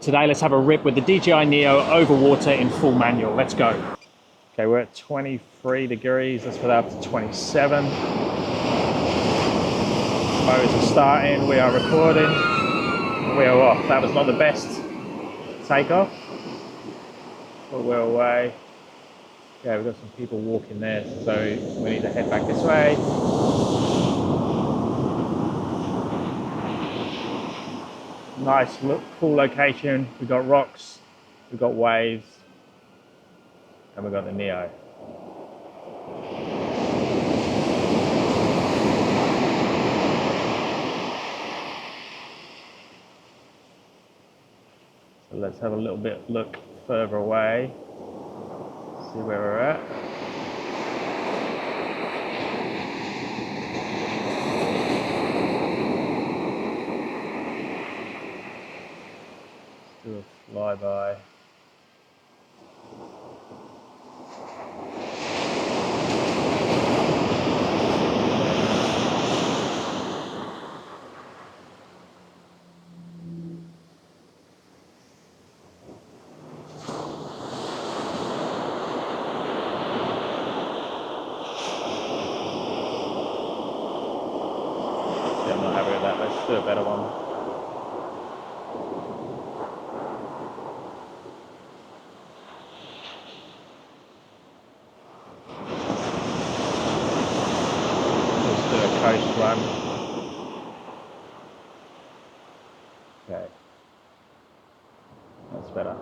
Today, let's have a rip with the DJI Neo over water in full manual. Let's go. Okay, we're at 23 degrees. Let's put that up to 27. Motors are starting. We are recording. We are off. That was not the best takeoff, but we're away. Okay, we've got some people walking there, so we need to head back this way. Nice, cool location. We've got rocks, we've got waves, and we've got the Neo. So let's have a little bit look further away, see where we're at. Let's do a flyby. I'm not happy with that. Let's do a better one. Let's do a coast run. Okay, that's better.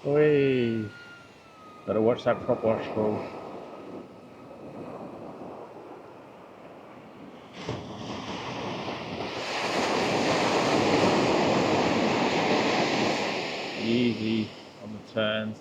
Whee! Gotta watch that prop wash ball. Easy on the turns.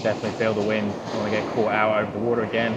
Definitely feel the wind. I want to get caught out over the water again.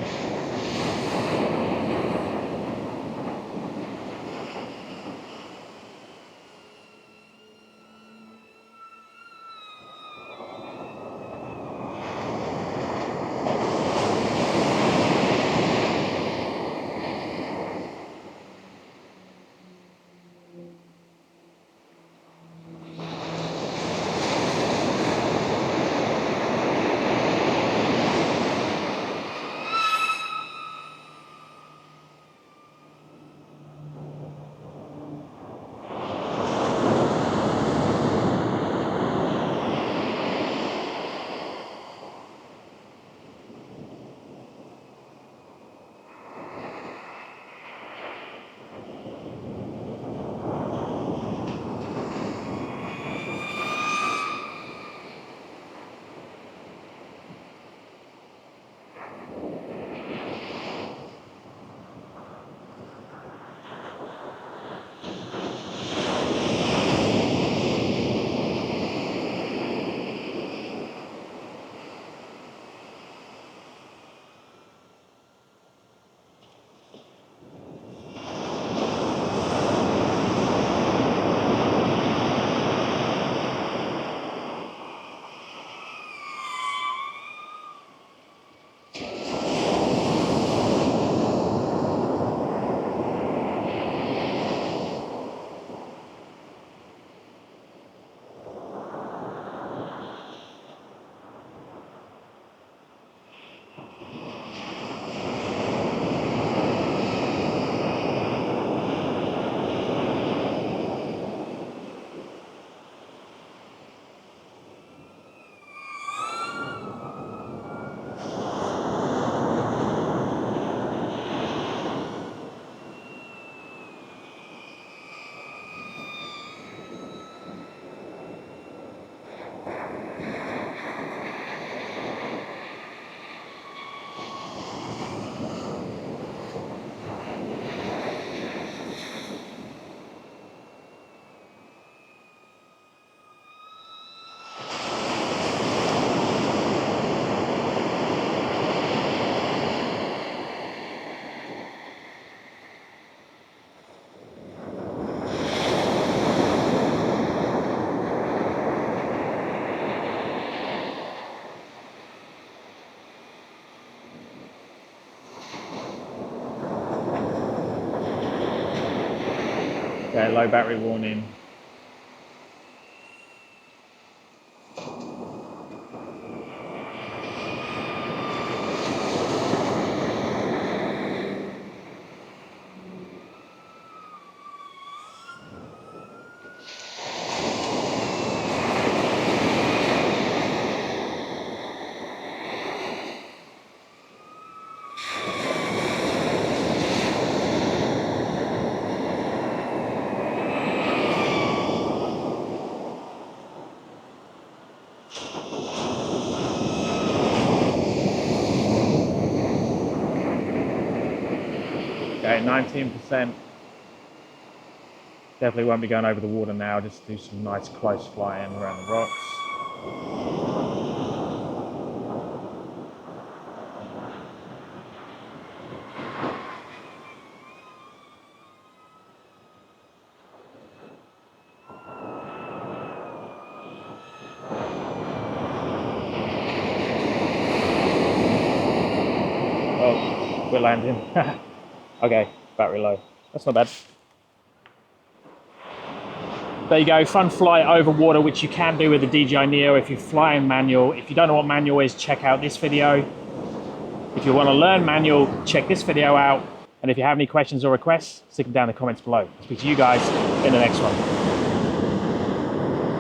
Okay, low battery warning. Okay, 19%. Definitely won't be going over the water now, just do some nice close flying around the rocks. Oh, we're landing. Okay, battery low. That's not bad. There you go, fun flight over water, which you can do with the DJI Neo if you fly in manual. If you don't know what manual is, check out this video. If you want to learn manual, check this video out. And if you have any questions or requests, stick them down in the comments below. I'll speak to you guys in the next one.